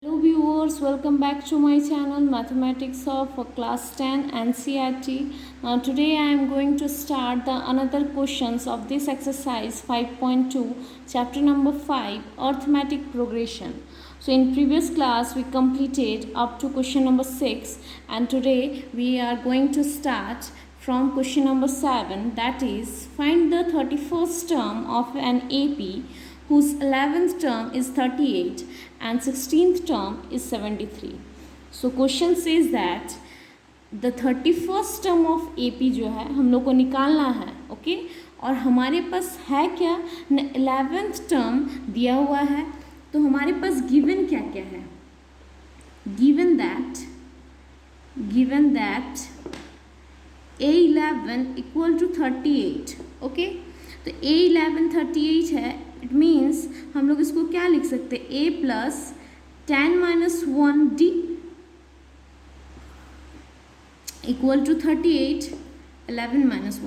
Hello viewers, welcome back to my channel Mathematics of Class 10 NCERT. Now today I am going to start the another questions of this exercise 5.2 chapter number 5 arithmetic progression. So in previous class we completed up to question number 6 and today we are going to start from question number 7, that is find the 31st term of an AP whose 11th term is 38 and 16th term is 73. So question says that the 31st term of AP जो है हम लोग को निकालना है, okay और हमारे पास है क्या, 11th टर्म दिया हुआ है, तो हमारे पास गिवन क्या क्या है, given that A11 equal to 38, okay तो A11 38 है, इट मीन्स हम लोग इसको क्या लिख सकते हैं, A plus 10 minus 1D equal to 38 11 minus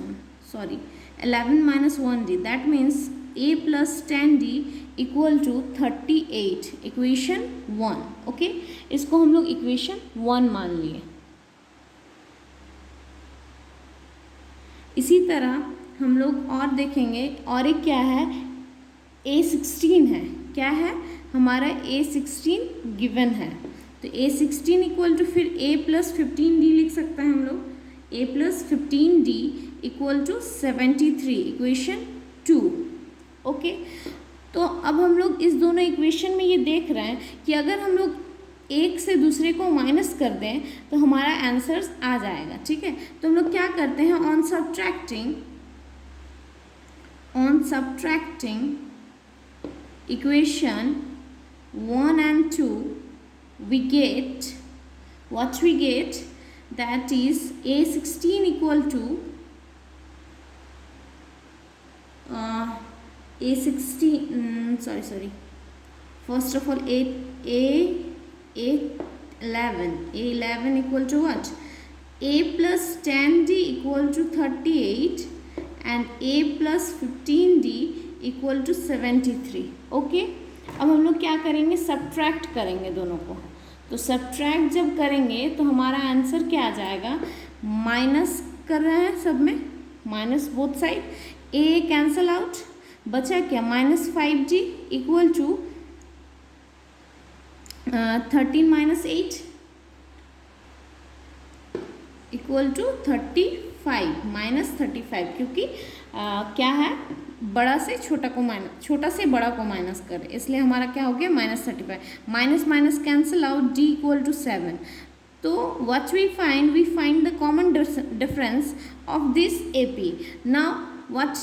1D, that means A plus 10D equal to 38, equation 1, okay इसको हम लोग इक्वेशन 1 मान लिए। इसी तरह हम लोग और देखेंगे, और एक क्या है, A16 है, क्या है हमारा A16 गिवन है, तो A16 इक्वल टू फिर A प्लस 15D लिख सकते हैं हम लोग, A plus 15D equal to 73, equation 2, okay तो अब हम लोग इस दोनों इक्वेशन में ये देख रहे हैं कि अगर हम लोग एक से दूसरे को माइनस कर दें तो हमारा आंसर आ जाएगा, ठीक है। तो हम लोग क्या करते हैं, on subtracting equation 1 and 2 we get what we get, that is A16 equal to first of all A11 equal to what, A plus 10D equal to 38 and A plus 15D equal to 73, okay अब हम लोग क्या करेंगे, subtract करेंगे दोनों को, तो subtract जब करेंगे तो हमारा आंसर क्या आ जाएगा, माइनस कर रहे हैं सब में, minus both side, A cancel out, बचा क्या minus 5D equal to 13 minus 8 equal to 35 minus 35, क्योंकि क्या है, बड़ा से छोटा को माइनस, छोटा से बड़ा को माइनस करें, इसलिए हमारा क्या हो गया minus 35, minus minus cancel out, D equal to 7, तो what we find the common difference of this AP। Now what,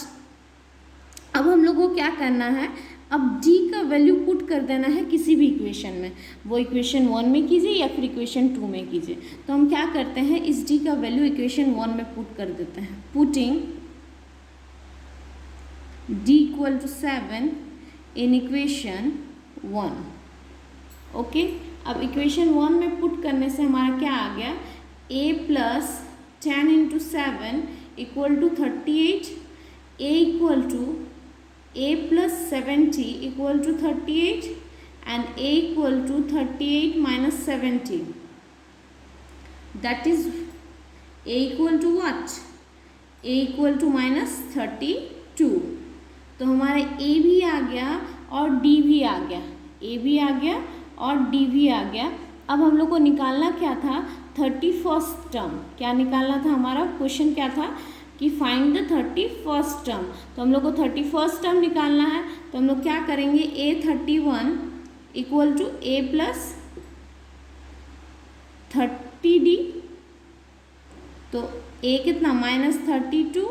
अब हम लोग को क्या करना है, अब D का वैल्यू पुट कर देना है किसी भी इक्वेशन में, वो इक्वेशन 1 में कीजिए या फिर इक्वेशन 2 में कीजिए, तो हम क्या करते हैं, इस D का वैल्यू इक्वेशन 1 में पुट कर देते हैं, putting D equal to 7 in equation 1, okay अब इक्वेशन 1 में पुट करने से हमारा क्या आ गया, A plus 10 into 7 equal to 38, A equal to A plus 70 equal to 38 and A equal to 38 minus 70, that is A equal to what, A equal to minus 32, तो हमारा A भी आ गया और D भी आ गया, A भी आ गया और D भी आ गया। अब हम लोग को निकालना क्या था, 31st टर्म, क्या निकालना था, हमारा क्वेश्चन क्या था कि फाइंड द 31st टर्म, तो हम लोग को 31st टर्म निकालना है, तो हम लोग क्या करेंगे, A31 equal to A plus 30D, तो A कितना minus 32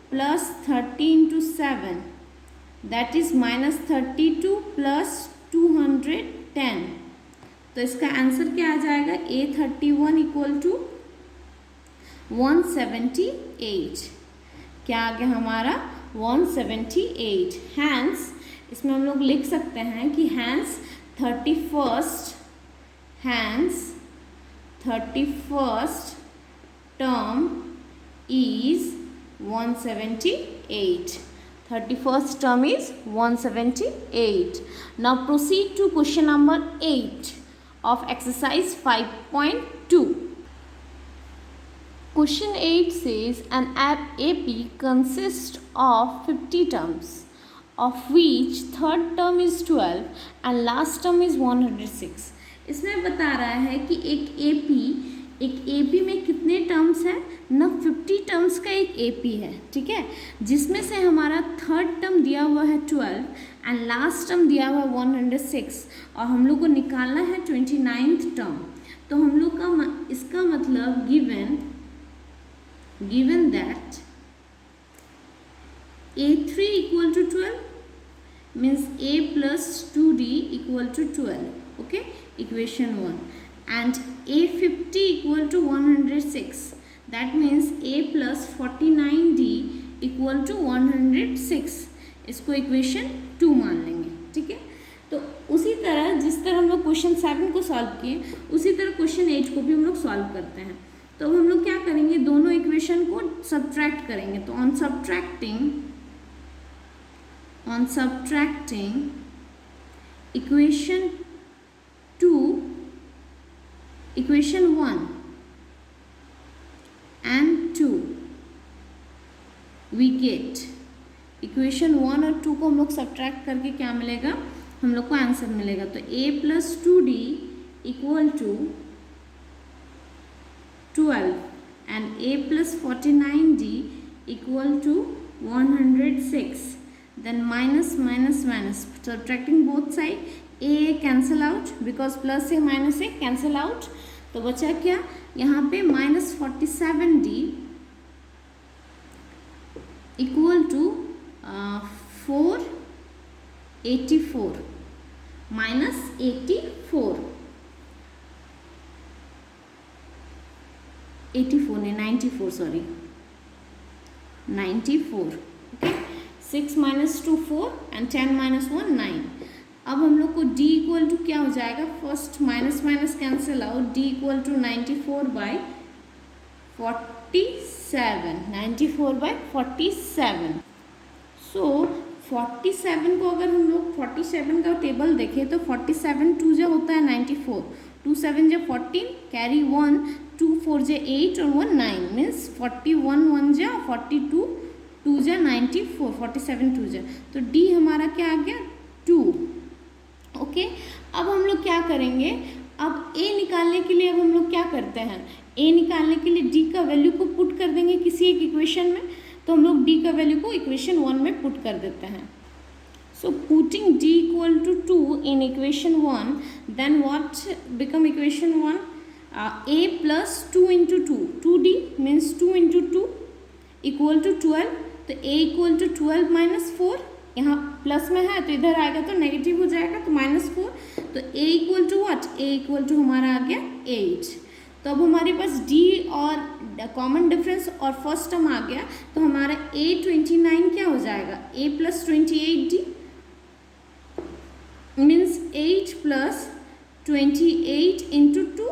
plus 30 into 7, that is minus 32 plus 210, तो इसका आंसर क्या आ जाएगा, A31 इक्वल टू 178, क्या आ गया हमारा 178, हैंस इसमें हम लोग लिख सकते हैं कि hence 31st term is 178, 31st term is 178. Now proceed to question number 8. of exercise 5.2. Question 8 says an AP consists of 50 terms, of which third term is 12 and last term is 106. इसमें बता रहा है कि एक AP में कितने terms हैं ना, 50 टर्म्स का एक AP है, ठीक है, जिसमें से हमारा थर्ड टर्म दिया हुआ है 12 एंड लास्ट टर्म दिया हुआ है 106 और हम लोग को निकालना है 29th टर्म. तो हम लोग का इसका मतलब given that A3 equal to 12 means A plus 2D equal to 12, okay, equation 1, and A50 equal to 106, that means A plus 49D equal to 106. इसको इक्वेशन 2 मान लेंगे, ठीक है. तो उसी तरह जिस तरह हम लोग क्वेश्चन 7 को सॉल्व किए उसी तरह क्वेश्चन 8 को भी हम लोग सॉल्व करते हैं. तो अब हम लोग क्या करेंगे, दोनों इक्वेशन को सब्ट्रैक्ट करेंगे. तो on subtracting equation 2 equation 1 and 2 we get equation 1 और 2 को हम लोग सब्ट्रैक्ट करके क्या मिलेगा, हम लोग को आंसर मिलेगा. तो A plus 2D equal to 12 and A plus 49D equal to 106. Then minus subtracting both side, A cancel out because plus A minus A cancel out. तो बचा क्या यहाँ पे minus 47D equal to 484 minus 84 नहीं 94 sorry 94, okay. 6 minus 2 4 and 10 minus 1 9. अब हम लोग को D इक्वल टू क्या हो जाएगा, first minus cancel out, D equal to 94 by 47, 94 by 47. So 47 को अगर हम लोग 47 का टेबल देखें तो 47 2 जो होता है 94, 2 7 जो 14, कैरी 1, 2 4 जे 8 और 1 9 मीन्स 41 1 जा 42, 2 जा 94, 47 2 जा. तो D हमारा क्या आ गया 2, ओके. अब हम लोग क्या करेंगे, अब A निकालने के लिए अब हम लोग क्या करते हैं, A निकालने के लिए D का वैल्यू को पुट कर देंगे किसी एक इक्वेशन में. तो हम लोग D का वैल्यू को इक्वेशन 1 में पुट कर देते हैं. So putting D equal to 2 in equation 1, then what become equation 1? A plus 2 into 2, 2D means 2 into 2 equal to 12. तो A equal to 12 minus 4, यहाँ प्लस में है तो इधर आएगा तो नेगेटिव हो जाएगा तो -4. तो A equal to what? A equal to हमारा आ गया 8. तो अब हमारे पास D और कॉमन डिफरेंस और फर्स्ट टर्म आ गया तो हमारा A29 क्या हो जाएगा, A plus 28D means 8 plus 28 into 2,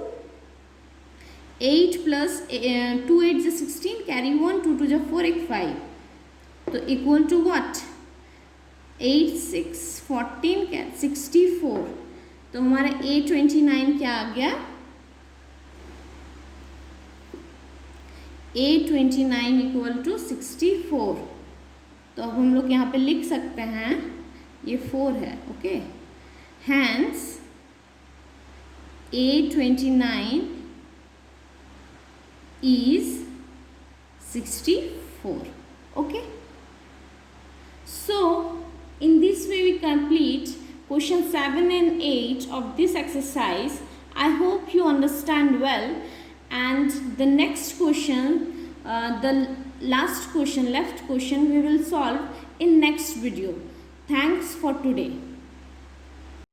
8 plus 2 8 is 16, carry 1, 2 2 is 4, 8 5. तो equal to what, 8 6 14 64. तो हमारा A29 क्या आ गया, A29 equal to 64. तो अब हम लोग यहाँ पे लिख सकते हैं ये 4 है, okay. Hence A29 is 64, okay. So in this way we complete question 7 and 8 of this exercise. I hope you understand well, and the next question, the last question, left question, we will solve in next video. Thanks for today.